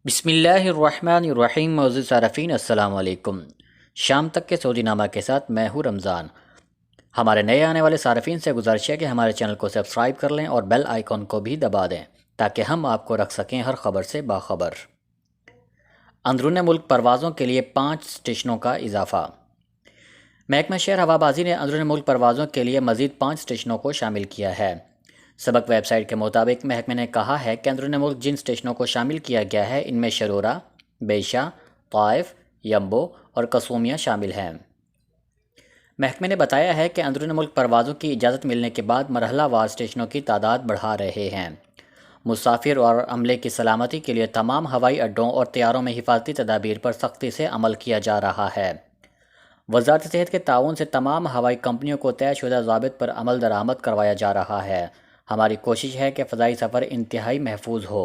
بسم اللہ الرحمن الرحیم۔ معزز صارفین السلام علیکم۔ شام تک کے سعودی نامہ کے ساتھ میں ہوں رمضان۔ ہمارے نئے آنے والے صارفین سے گزارش ہے کہ ہمارے چینل کو سبسکرایب کر لیں اور بیل آئیکن کو بھی دبا دیں تاکہ ہم آپ کو رکھ سکیں ہر خبر سے باخبر۔ اندرون ملک پروازوں کے لیے 5 اسٹیشنوں کا اضافہ۔ محکمہ شہر ہوابازی نے اندرون ملک پروازوں کے لیے مزید 5 اسٹیشنوں کو شامل کیا ہے۔ سبق ویب سائٹ کے مطابق محکمہ نے کہا ہے کہ اندرون ملک جن اسٹیشنوں کو شامل کیا گیا ہے ان میں شرورہ، بیشہ، طائف، یمبو اور کسومیہ شامل ہیں۔ محکمہ نے بتایا ہے کہ اندرون ملک پروازوں کی اجازت ملنے کے بعد مرحلہ وار اسٹیشنوں کی تعداد بڑھا رہے ہیں۔ مسافر اور عملے کی سلامتی کے لیے تمام ہوائی اڈوں اور طیاروں میں حفاظتی تدابیر پر سختی سے عمل کیا جا رہا ہے۔ وزارت صحت کے تعاون سے تمام ہوائی کمپنیوں کو طے شدہ ضابط پر عمل درآمد کروایا جا رہا ہے۔ ہماری کوشش ہے کہ فضائی سفر انتہائی محفوظ ہو۔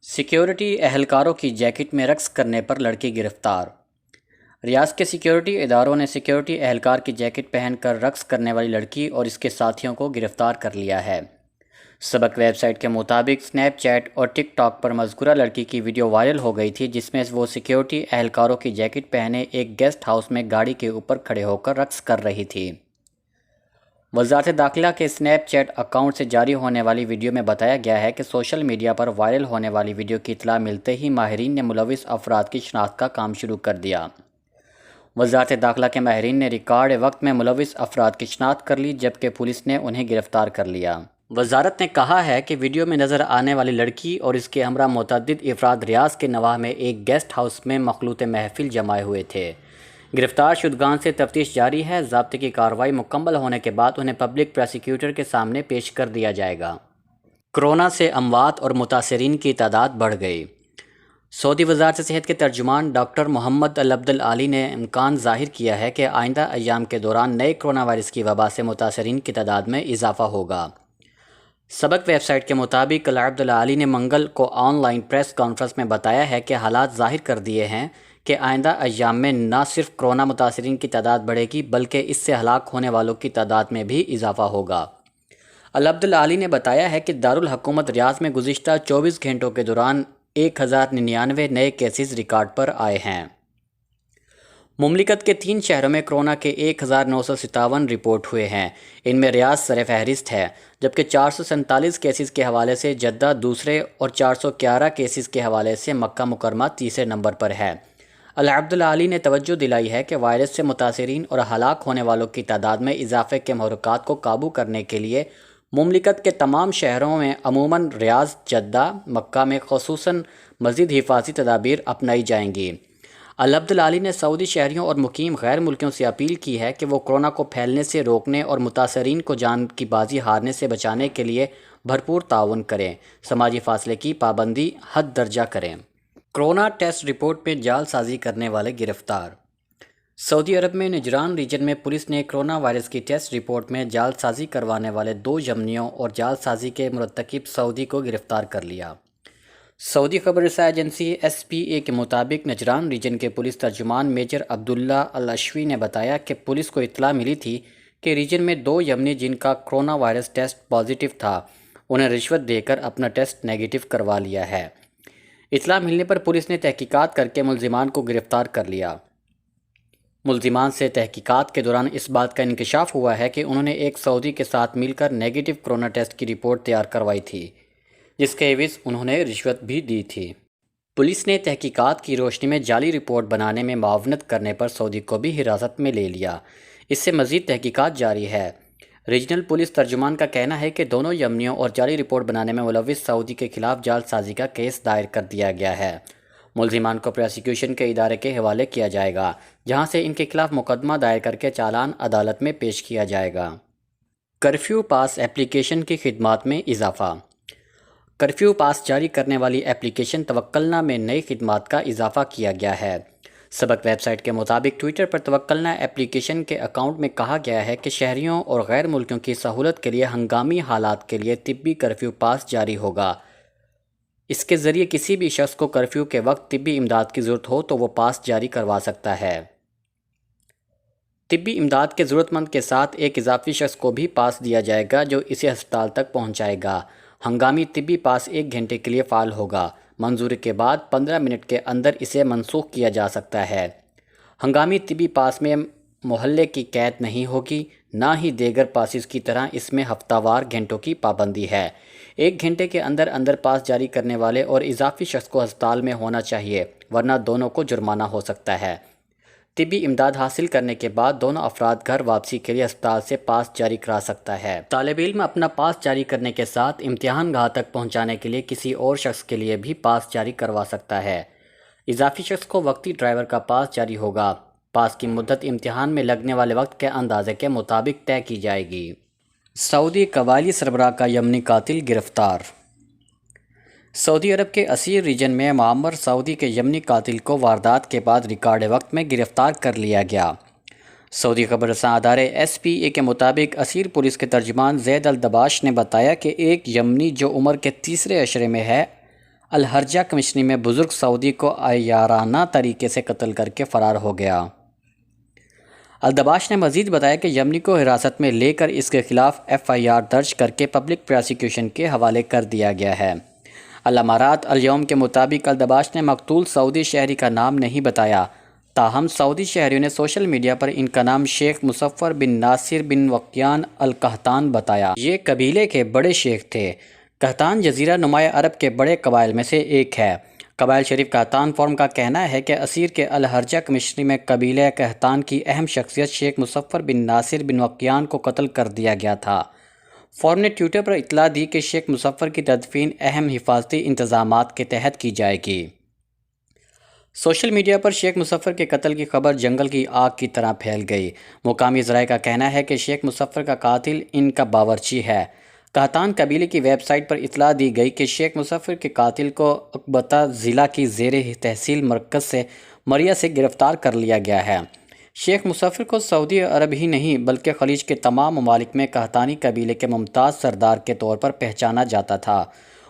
سیکیورٹی اہلکاروں کی جیکٹ میں رقص کرنے پر لڑکی گرفتار۔ ریاست کے سیکیورٹی اداروں نے سیکیورٹی اہلکار کی جیکٹ پہن کر رقص کرنے والی لڑکی اور اس کے ساتھیوں کو گرفتار کر لیا ہے۔ سبق ویب سائٹ کے مطابق اسنیپ چیٹ اور ٹک ٹاک پر مذکورہ لڑکی کی ویڈیو وائرل ہو گئی تھی جس میں وہ سیکیورٹی اہلکاروں کی جیکٹ پہنے ایک گیسٹ ہاؤس میں گاڑی کے اوپر کھڑے ہو کر رقص کر رہی تھی۔ وزارت داخلہ کے اسنیپ چیٹ اکاؤنٹ سے جاری ہونے والی ویڈیو میں بتایا گیا ہے کہ سوشل میڈیا پر وائرل ہونے والی ویڈیو کی اطلاع ملتے ہی ماہرین نے ملوث افراد کی شناخت کا کام شروع کر دیا۔ وزارت داخلہ کے ماہرین نے ریکارڈ وقت میں ملوث افراد کی شناخت کر لی جبکہ پولیس نے انہیں گرفتار کر لیا۔ وزارت نے کہا ہے کہ ویڈیو میں نظر آنے والی لڑکی اور اس کے ہمراہ متعدد افراد ریاض کے نواح میں ایک گیسٹ ہاؤس میں مخلوط محفل جمائے ہوئے تھے۔ گرفتار شدگان سے تفتیش جاری ہے۔ ضابطے کی کارروائی مکمل ہونے کے بعد انہیں پبلک پروسیکیوٹر کے سامنے پیش کر دیا جائے گا۔ کورونا سے اموات اور متاثرین کی تعداد بڑھ گئی۔ سعودی وزارت صحت کے ترجمان ڈاکٹر محمد العبد العالی نے امکان ظاہر کیا ہے کہ آئندہ ایام کے دوران نئے کورونا وائرس کی وبا سے متاثرین کی تعداد میں اضافہ ہوگا۔ سبق ویب سائٹ کے مطابق العبد العالی نے منگل کو آن لائن پریس کانفرنس میں بتایا ہے کہ حالات ظاہر کر دیے ہیں کہ آئندہ ایام میں نہ صرف کورونا متاثرین کی تعداد بڑھے گی بلکہ اس سے ہلاک ہونے والوں کی تعداد میں بھی اضافہ ہوگا۔ العبد العالی نے بتایا ہے کہ دارالحکومت ریاض میں گزشتہ 24 گھنٹوں کے دوران 1099 نئے کیسز ریکارڈ پر آئے ہیں۔ مملکت کے 3 شہروں میں کورونا کے 1957 رپورٹ ہوئے ہیں۔ ان میں ریاض سر فہرست ہے جبکہ 447 کیسز کے حوالے سے جدہ دوسرے اور 411 کیسز کے حوالے سے مکہ مکرمہ تیسرے نمبر پر ہے۔ العبد العالی نے توجہ دلائی ہے کہ وائرس سے متاثرین اور ہلاک ہونے والوں کی تعداد میں اضافے کے محرکات کو قابو کرنے کے لیے مملکت کے تمام شہروں میں عموماً ریاض، جدہ، مکہ میں خصوصاً مزید حفاظتی تدابیر اپنائی جائیں گی۔ العبد العالی نے سعودی شہریوں اور مقیم غیر ملکیوں سے اپیل کی ہے کہ وہ کورونا کو پھیلنے سے روکنے اور متاثرین کو جان کی بازی ہارنے سے بچانے کے لیے بھرپور تعاون کریں، سماجی فاصلے کی پابندی حد درجہ کریں۔ کورونا ٹیسٹ رپورٹ میں جعل سازی کرنے والے گرفتار۔ سعودی عرب میں نجران ریجن میں پولیس نے کورونا وائرس کی ٹیسٹ رپورٹ میں جعل سازی کروانے والے 2 یمنیوں اور جعل سازی کے مرتکب سعودی کو گرفتار کر لیا۔ سعودی خبر رساں ایجنسی SPA کے مطابق نجران ریجن کے پولیس ترجمان میجر عبداللہ الاشوی نے بتایا کہ پولیس کو اطلاع ملی تھی کہ ریجن میں 2 یمنی جن کا کورونا وائرس ٹیسٹ پازیٹیو تھا انہیں رشوت دے کر اپنا ٹیسٹ نیگیٹو کروا لیا ہے۔ اطلاع ملنے پر پولیس نے تحقیقات کر کے ملزمان کو گرفتار کر لیا۔ ملزمان سے تحقیقات کے دوران اس بات کا انکشاف ہوا ہے کہ انہوں نے ایک سعودی کے ساتھ مل کر نیگیٹو کورونا ٹیسٹ کی رپورٹ تیار کروائی تھی جس کے عوض انہوں نے رشوت بھی دی تھی۔ پولیس نے تحقیقات کی روشنی میں جعلی رپورٹ بنانے میں معاونت کرنے پر سعودی کو بھی حراست میں لے لیا۔ اس سے مزید تحقیقات جاری ہے۔ ریجنل پولیس ترجمان کا کہنا ہے کہ دونوں یمنیوں اور جعلی رپورٹ بنانے میں ملوث سعودی کے خلاف جعل سازی کا کیس دائر کر دیا گیا ہے۔ ملزمان کو پروسیکیوشن کے ادارے کے حوالے کیا جائے گا جہاں سے ان کے خلاف مقدمہ دائر کر کے چالان عدالت میں پیش کیا جائے گا۔ کرفیو پاس ایپلیکیشن کی خدمات میں اضافہ۔ کرفیو پاس جاری کرنے والی ایپلیکیشن توکلنا میں نئی خدمات کا اضافہ کیا گیا ہے۔ سبق ویب سائٹ کے مطابق ٹویٹر پر توکلنا ایپلیکیشن کے اکاؤنٹ میں کہا گیا ہے کہ شہریوں اور غیر ملکیوں کی سہولت کے لیے ہنگامی حالات کے لیے طبی کرفیو پاس جاری ہوگا۔ اس کے ذریعے کسی بھی شخص کو کرفیو کے وقت طبی امداد کی ضرورت ہو تو وہ پاس جاری کروا سکتا ہے۔ طبی امداد کے ضرورت مند کے ساتھ ایک اضافی شخص کو بھی پاس دیا جائے گا جو اسے ہسپتال تک پہنچائے گا۔ ہنگامی طبی پاس 1 گھنٹے کے لیے فعال ہوگا۔ منظوری کے بعد 15 منٹ کے اندر اسے منسوخ کیا جا سکتا ہے۔ ہنگامی طبی پاس میں محلے کی قید نہیں ہوگی، نہ ہی دیگر پاسز کی طرح اس میں ہفتہ وار گھنٹوں کی پابندی ہے۔ 1 گھنٹے کے اندر اندر پاس جاری کرنے والے اور اضافی شخص کو ہسپتال میں ہونا چاہیے، ورنہ دونوں کو جرمانہ ہو سکتا ہے۔ طبی امداد حاصل کرنے کے بعد دونوں افراد گھر واپسی کے لیے ہسپتال سے پاس جاری کرا سکتا ہے۔ طالب علم اپنا پاس جاری کرنے کے ساتھ امتحان گاہ تک پہنچانے کے لیے کسی اور شخص کے لیے بھی پاس جاری کروا سکتا ہے۔ اضافی شخص کو وقتی ڈرائیور کا پاس جاری ہوگا۔ پاس کی مدت امتحان میں لگنے والے وقت کے اندازے کے مطابق طے کی جائے گی۔ سعودی قبائلی سربراہ کا یمنی قاتل گرفتار۔ سعودی عرب کے اسیر ریجن میں معمر سعودی کے یمنی قاتل کو واردات کے بعد ریکارڈ وقت میں گرفتار کر لیا گیا۔ سعودی خبر رساں ادارے ایس پی اے کے مطابق اسیر پولیس کے ترجمان زید الدباش نے بتایا کہ ایک یمنی جو عمر کے تیسرے عشرے میں ہے، الحرجہ کمشنری میں بزرگ سعودی کو عیارانہ طریقے سے قتل کر کے فرار ہو گیا۔ الدباش نے مزید بتایا کہ یمنی کو حراست میں لے کر اس کے خلاف ایف آئی آر درج کر کے پبلک پراسیکیوشن کے حوالے کر دیا گیا ہے۔ الامارات الیوم کے مطابق الدباش نے مقتول سعودی شہری کا نام نہیں بتایا، تاہم سعودی شہریوں نے سوشل میڈیا پر ان کا نام شیخ مظفر بن ناصر بن وقیان القحطان بتایا۔ یہ قبیلے کے بڑے شیخ تھے۔ قحطان جزیرہ نمایاں عرب کے بڑے قبائل میں سے ایک ہے۔ قبائل شریف قحطان فورم کا کہنا ہے کہ اسیر کے الحرجہ کمشنری میں قبیلہ قحطان کی اہم شخصیت شیخ مظفر بن ناصر بن وقیان کو قتل کر دیا گیا تھا۔ فورم نے ٹویٹر پر اطلاع دی کہ شیخ مظفر کی تدفین اہم حفاظتی انتظامات کے تحت کی جائے گی۔ سوشل میڈیا پر شیخ مظفر کے قتل کی خبر جنگل کی آگ کی طرح پھیل گئی۔ مقامی ذرائع کا کہنا ہے کہ شیخ مظفر کا قاتل ان کا باورچی ہے۔ قحطان قبیلے کی ویب سائٹ پر اطلاع دی گئی کہ شیخ مظفر کے قاتل کو عقبتہ ضلع کی زیر تحصیل مرکز سے مریا سے گرفتار کر لیا گیا ہے۔ شیخ مظفر کو سعودی عرب ہی نہیں بلکہ خلیج کے تمام ممالک میں قحطانی قبیلے کے ممتاز سردار کے طور پر پہچانا جاتا تھا۔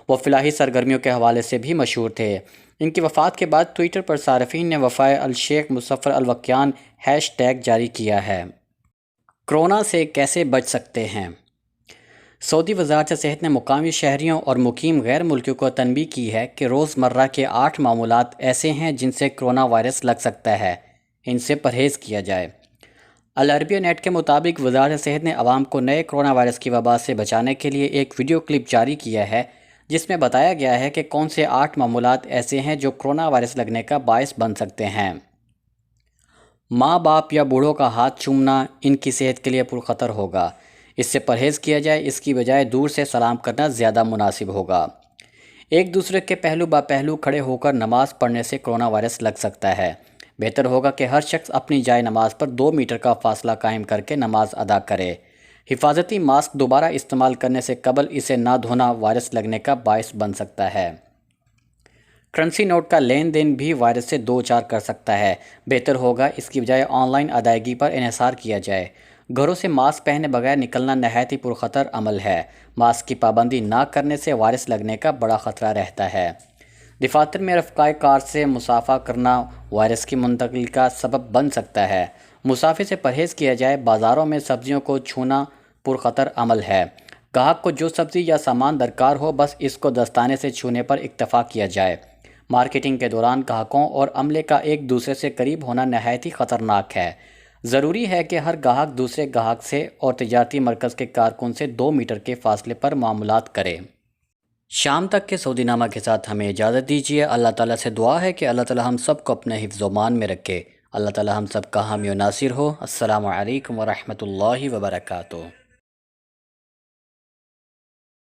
وہ فلاحی سرگرمیوں کے حوالے سے بھی مشہور تھے۔ ان کی وفات کے بعد ٹویٹر پر صارفین نے وفائے الشیخ مظفر الوقیان ہیش ٹیگ جاری کیا ہے۔ کرونا سے کیسے بچ سکتے ہیں؟ سعودی وزارت صحت نے مقامی شہریوں اور مقیم غیر ملکیوں کو تنبیہ کی ہے کہ روزمرہ کے 8 معمولات ایسے ہیں جن سے کرونا وائرس لگ سکتا ہے، ان سے پرہیز کیا جائے۔ العربیہ نیٹ کے مطابق وزارت صحت نے عوام کو نئے کرونا وائرس کی وبا سے بچانے کے لیے ایک ویڈیو کلپ جاری کیا ہے جس میں بتایا گیا ہے کہ کون سے 8 معمولات ایسے ہیں جو کرونا وائرس لگنے کا باعث بن سکتے ہیں۔ ماں باپ یا بوڑھوں کا ہاتھ چومنا ان کی صحت کے لیے پرخطر ہوگا، اس سے پرہیز کیا جائے، اس کی بجائے دور سے سلام کرنا زیادہ مناسب ہوگا۔ ایک دوسرے کے پہلو با پہلو کھڑے ہو کر نماز پڑھنے سے کرونا وائرس لگ سکتا ہے۔ بہتر ہوگا کہ ہر شخص اپنی جائے نماز پر 2 میٹر کا فاصلہ قائم کر کے نماز ادا کرے۔ حفاظتی ماسک دوبارہ استعمال کرنے سے قبل اسے نہ دھونا وائرس لگنے کا باعث بن سکتا ہے۔ کرنسی نوٹ کا لین دین بھی وائرس سے دوچار کر سکتا ہے۔ بہتر ہوگا اس کی بجائے آن لائن ادائیگی پر انحصار کیا جائے۔ گھروں سے ماسک پہنے بغیر نکلنا نہایت ہی پرخطر عمل ہے۔ ماسک کی پابندی نہ کرنے سے وائرس لگنے کا بڑا خطرہ رہتا ہے۔ دفاتر میں رفقائے کار سے مصافحہ کرنا وائرس کی منتقلی کا سبب بن سکتا ہے۔ مصافحے سے پرہیز کیا جائے۔ بازاروں میں سبزیوں کو چھونا پرخطر عمل ہے۔ گاہک کو جو سبزی یا سامان درکار ہو بس اس کو دستانے سے چھونے پر اکتفا کیا جائے۔ مارکیٹنگ کے دوران گاہکوں اور عملے کا ایک دوسرے سے قریب ہونا نہایت ہی خطرناک ہے۔ ضروری ہے کہ ہر گاہک دوسرے گاہک سے اور تجارتی مرکز کے کارکن سے 2 میٹر کے فاصلے پر معاملات کرے۔ شام تک کے سعودی نامہ کے ساتھ ہمیں اجازت دیجیے۔ اللہ تعالیٰ سے دعا ہے کہ اللہ تعالیٰ ہم سب کو اپنے حفظ و امان میں رکھے۔ اللہ تعالیٰ ہم سب کا حامی و ناصر ہو۔ السلام علیکم ورحمۃ اللہ وبرکاتہ۔